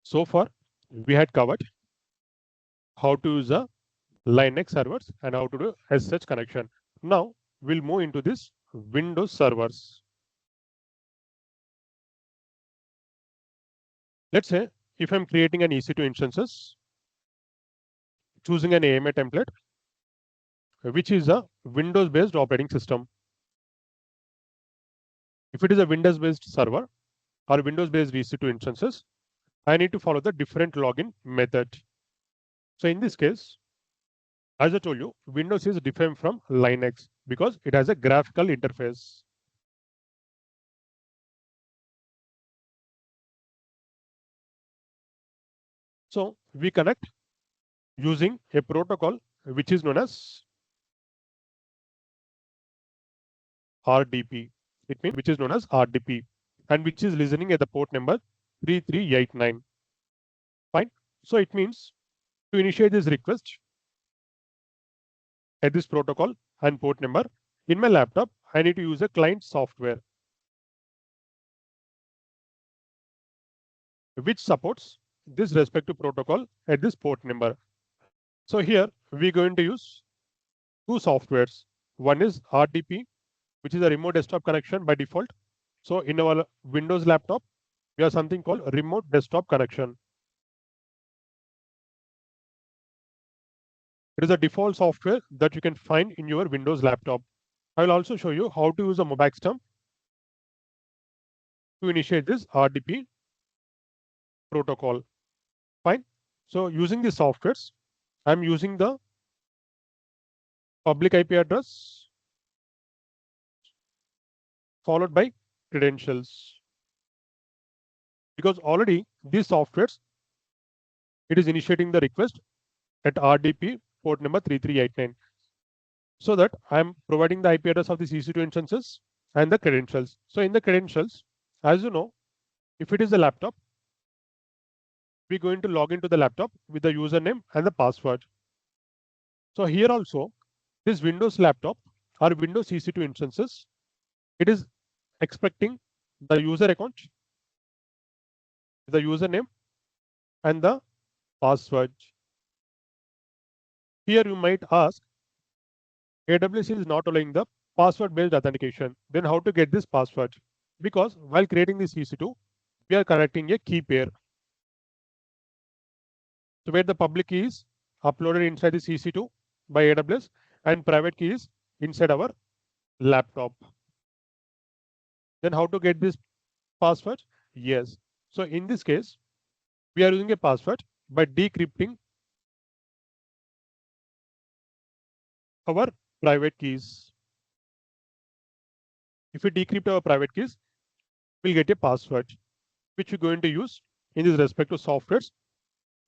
So far, we had covered how to use a Linux servers and how to do SSH connection. Now we'll move into this Windows servers. Let's say if I'm creating an EC2 instances, choosing an AMA template, which is a Windows-based operating system. If it is a Windows-based server or Windows-based EC2 instances, I need to follow the different login method. So in this case, as I told you, Windows is different from Linux because it has a graphical interface. So we connect using a protocol which is known as RDP. It means which is known as RDP and which is listening at the port number 3389. Fine. So it means to initiate this request at this protocol and port number in my laptop, I need to use a client software which supports this respective protocol at this port number. So here we're going to use two softwares. One is RDP, which is a remote desktop connection by default. So in our Windows laptop, we have something called remote desktop connection. It is a default software that you can find in your Windows laptop. I will also show you how to use a mobile system to initiate this RDP protocol. Fine. So using the softwares, I'm using the public IP address followed by credentials. Because already these softwares, it is initiating the request at RDP port number 3389. So that I'm providing the IP address of the EC2 instances and the credentials. So in the credentials, as you know, if it is a laptop, we're going to log into the laptop with the username and the password. So here also, this Windows laptop or Windows EC2 instances, it is expecting the user account, the username, and the password. Here you might ask, AWS is not allowing the password-based authentication. Then how to get this password? Because while creating this EC2, we are connecting a key pair. So where the public key is uploaded inside this EC2 by AWS and private key is inside our laptop. Then how to get this password? Yes. So in this case, we are using a password by decrypting our private keys. If we decrypt our private keys, we'll get a password, which we're going to use in this respective softwares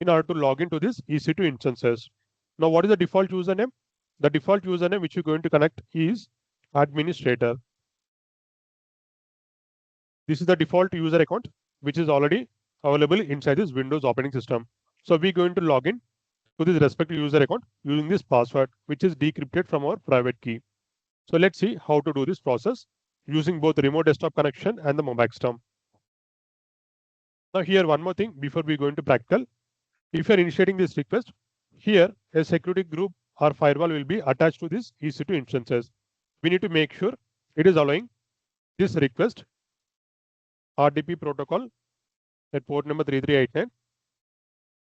in order to log into this EC2 instances. Now, what is the default username? The default username which you're going to connect is administrator. This is the default user account, which is already available inside this Windows operating system. So we're going to log in to this respective user account using this password, which is decrypted from our private key. So let's see how to do this process using both remote desktop connection and the mobile system. Now here, one more thing before we go into practical. If you're initiating this request, here a security group or firewall will be attached to this EC2 instances. We need to make sure it is allowing this request RDP protocol at port number 3389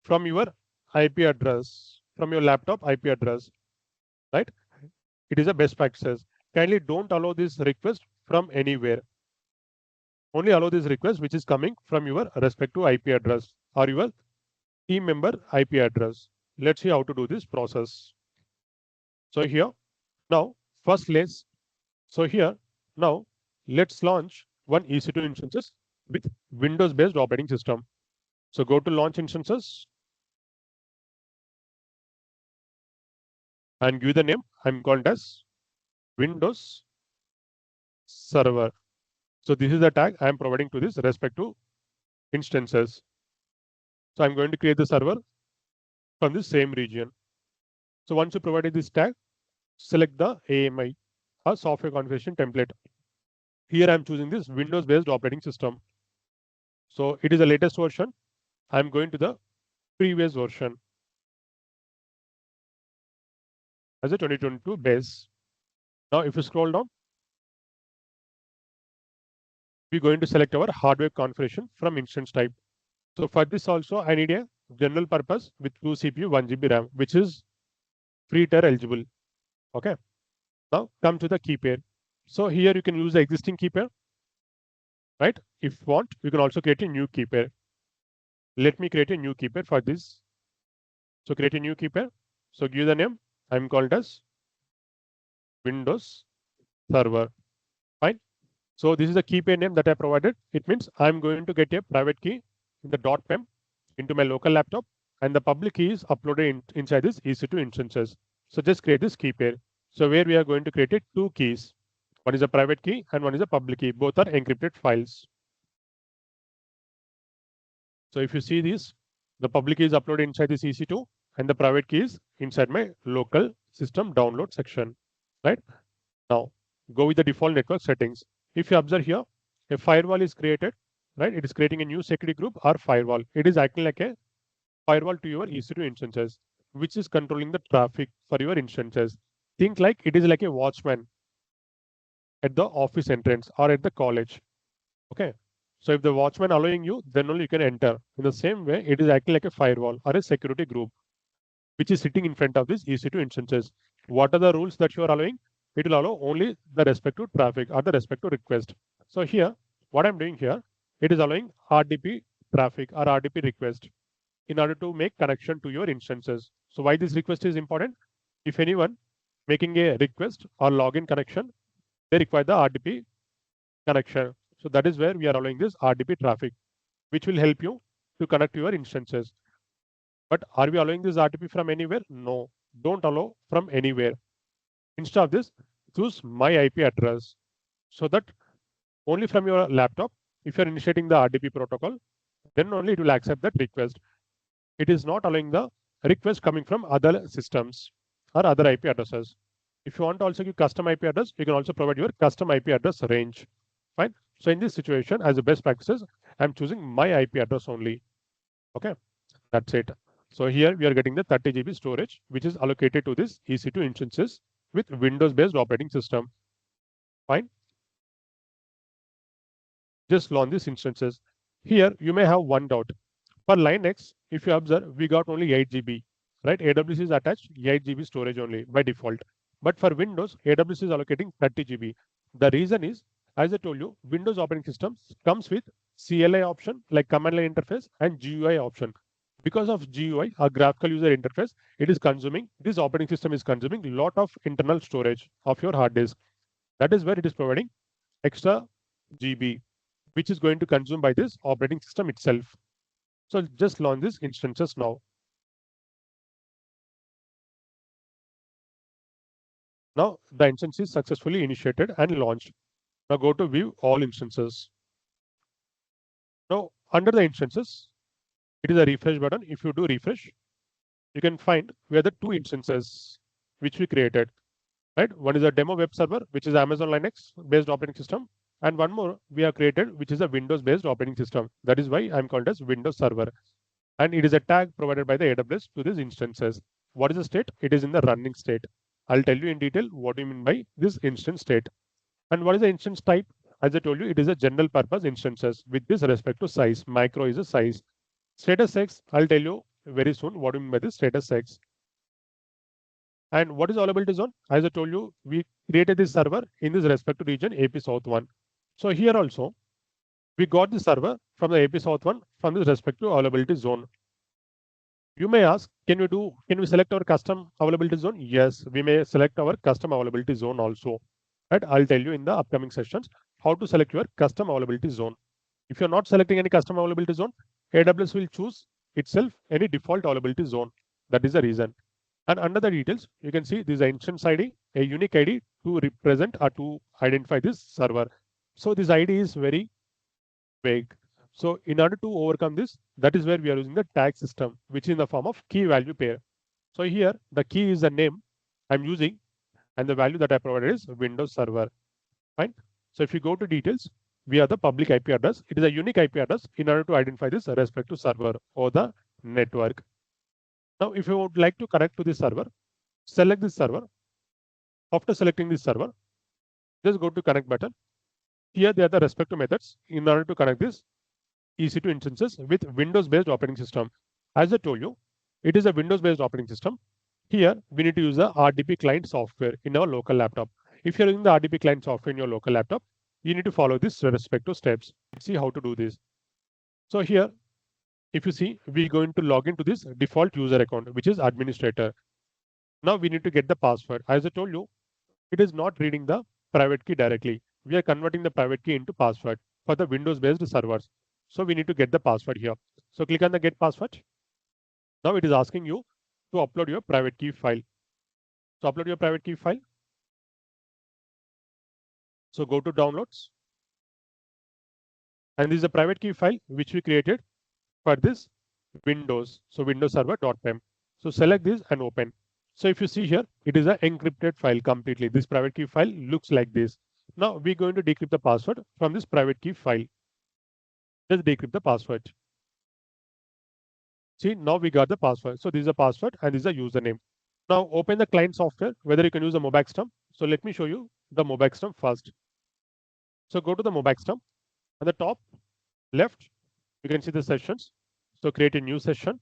from your IP address, from your laptop IP address, right? It is a best practices. Kindly don't allow this request from anywhere. Only allow this request which is coming from your respective IP address or your team member IP address. Let's see how to do this process. So here, now first let's launch one EC2 instances with Windows-based operating system. So go to launch instances and give the name. I'm called as Windows Server. So this is the tag I'm providing to this respective instances. So I'm going to create the server from the same region. So once you provided this tag, select the AMI or software configuration template. Here I'm choosing this Windows-based operating system. So it is the latest version I'm going to the previous version as a 2022 base. Now, if you scroll down, we're going to select our hardware configuration from instance type. So for this also, I need a general purpose with 2 CPU, 1 GB RAM, which is free tier eligible. Okay. Now come to the key pair. So here you can use the existing key pair, right? If you want, you can also create a new key pair. Let me create a new key pair for this. So create a new key pair. So give the name. I'm called as Windows Server. Fine. So this is the key pair name that I provided. It means I'm going to get a private key in the .pem into my local laptop, and the public key is uploaded inside this EC2 instances. So just create this key pair. So where we are going to create two keys. One is a private key and one is a public key. Both are encrypted files. So if you see this, the public key is uploaded inside this EC2 and the private key is inside my local system download section, right? Now go with the default network settings. If you observe here, a firewall is created, right? It is creating a new security group or firewall. It is acting like a firewall to your EC2 instances, which is controlling the traffic for your instances. Think like it is like a watchman at the office entrance or at the college. Okay. So if the watchman allowing you, then only you can enter. In the same way, it is acting like a firewall or a security group, which is sitting in front of these EC2 instances. What are the rules that you are allowing? It will allow only the respective traffic or the respective request. So here, what I'm doing here, it is allowing RDP traffic or RDP request in order to make connection to your instances. So why this request is important? If anyone making a request or login connection, they require the RDP connection. So that is where we are allowing this RDP traffic, which will help you to connect to your instances. But are we allowing this RDP from anywhere? No, don't allow from anywhere. Instead of this, choose my IP address so that only from your laptop, if you're initiating the RDP protocol, then only it will accept that request. It is not allowing the request coming from other systems or other IP addresses. If you want to also give custom IP address, you can also provide your custom IP address range. Fine. So in this situation, as a best practices, I'm choosing my IP address only. Okay, that's it. So here we are getting the 30 GB storage, which is allocated to this EC2 instances with Windows-based operating system. Fine. Just launch these instances. Here you may have one doubt. For Linux, if you observe, we got only 8 GB, right? AWS is attached 8 GB storage only by default. But for Windows, AWS is allocating 30 GB. The reason is, as I told you, Windows operating system comes with CLI option like command line interface and GUI option. Because of GUI, or graphical user interface, this operating system is consuming a lot of internal storage of your hard disk. That is where it is providing extra GB, which is going to consume by this operating system itself. So just launch these instances now. Now the instance is successfully initiated and launched. Now go to view all instances. Now under the instances, it is a refresh button. If you do refresh, you can find where the two instances which we created, right? One is a demo web server, which is Amazon Linux based operating system. And one more we have created, which is a Windows based operating system. That is why I'm called as Windows Server. And it is a tag provided by the AWS to these instances. What is the state? It is in the running state. I'll tell you in detail what do you mean by this instance state. And what is the instance type? As I told you, it is a general purpose instances with this respect to size. Micro is a size. Status X, I'll tell you very soon what do you mean by this status X. And what is availability zone? As I told you, we created this server in this respective region, AP South 1. So here also, we got the server from the AP South 1 from this respective availability zone. You may ask, can we select our custom availability zone? Yes, we may select our custom availability zone also. Right? I'll tell you in the upcoming sessions how to select your custom availability zone. If you're not selecting any custom availability zone, AWS will choose itself any default availability zone. That is the reason. And under the details, you can see this is an instance ID, a unique ID to represent or to identify this server. So this ID is very vague. So in order to overcome this, that is where we are using the tag system, which is in the form of key value pair. So here the key is the name I'm using and the value that I provided is Windows Server. Fine. So if you go to details, via the public IP address. It is a unique IP address in order to identify this respective server or the network. Now, if you would like to connect to this server, select this server. After selecting this server, just go to connect button. Here they are the respective methods in order to connect this EC2 instances with Windows-based operating system. As I told you, it is a Windows-based operating system. Here, we need to use the RDP client software in our local laptop. If you're using the RDP client software in your local laptop, you need to follow these respective steps. Let's see how to do this. So here, if you see, we're going to log into this default user account, which is administrator. Now we need to get the password. As I told you, it is not reading the private key directly. We are converting the private key into password for the Windows-based servers. So we need to get the password here. So click on the get password. Now it is asking you to upload your private key file. So upload your private key file. So go to downloads. And this is a private key file which we created for this Windows. So Windows Server.pem. So select this and open. So if you see here, it is an encrypted file completely. This private key file looks like this. Now we're going to decrypt the password from this private key file. Just decrypt the password. See, now we got the password. So this is a password and this is a username. Now open the client software, whether you can use a Mobextem. So let me show you the Mobextem first. So go to the Mobextem. On the top left, you can see the sessions. So create a new session.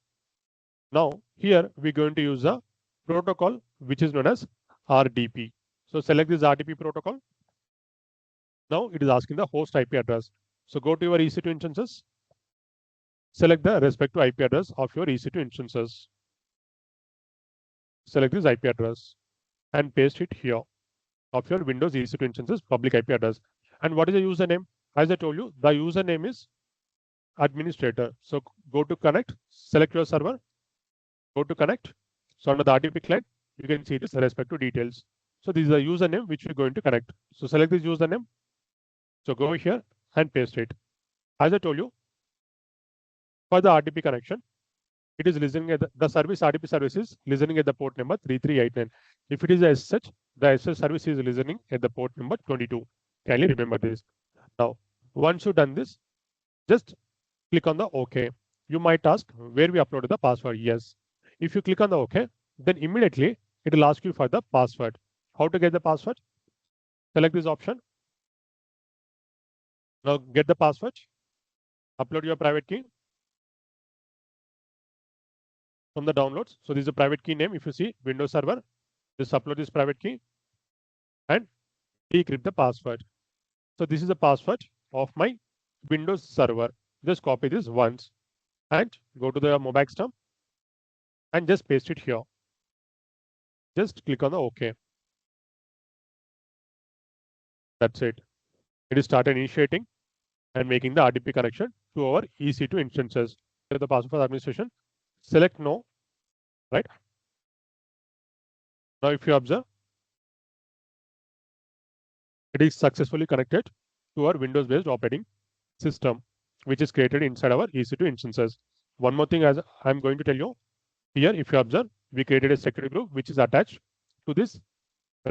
Now here we're going to use a protocol which is known as RDP. So select this RDP protocol. Now it is asking the host IP address. So go to your EC2 instances. Select the respective IP address of your EC2 instances. Select this IP address and paste it here of your Windows EC2 instances public IP address. And what is the username? As I told you, the username is administrator. So go to connect, select your server, go to connect. So under the RDP client, you can see this respective details. So this is the username which we're going to connect. So select this username. So go here and paste it. As I told you, for the RDP connection, it is listening at the service RDP service is listening at the port number 3389. If it is a SSH, the SSH service is listening at the port number 22. Can you remember this? Now, once you've done this, just click on the OK. You might ask where we uploaded the password. Yes. If you click on the OK, then immediately it will ask you for the password. How to get the password? Select this option. Now get the password. Upload your private key from the downloads. So this is a private key name. If you see Windows Server, just upload this private key and decrypt the password. So this is the password of my Windows Server. Just copy this once and go to the Mobextem and just paste it here. Just click on the OK. That's it. It is started initiating and making the RDP connection to our EC2 instances. The password for administration. Select no, right? Now, if you observe, it is successfully connected to our Windows-based operating system, which is created inside our EC2 instances. One more thing, as I'm going to tell you here, if you observe, we created a security group which is attached to this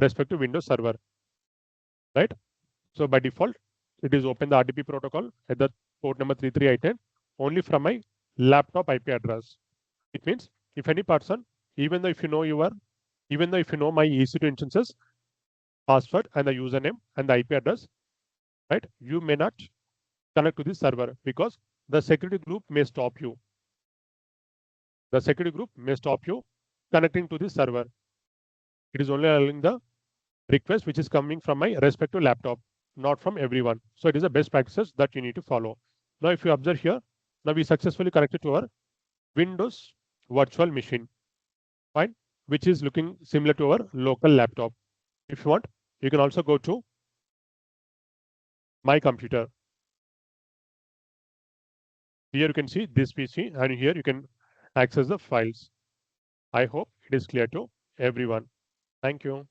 respective Windows server, right? So by default, it is open the RDP protocol at the port number 3389 only from my laptop IP address. It means if any person, even though if you know my EC2 instances, password and the username and the IP address, right? You may not connect to this server because the security group may stop you. The security group may stop you connecting to this server. It is only allowing the request which is coming from my respective laptop, not from everyone. So it is the best practices that you need to follow. Now, if you observe here, now we successfully connected to our Windows virtual machine, fine, which is looking similar to our local laptop. If you want, you can also go to my computer. Here you can see this PC and here you can access the files. I hope it is clear to everyone. Thank you.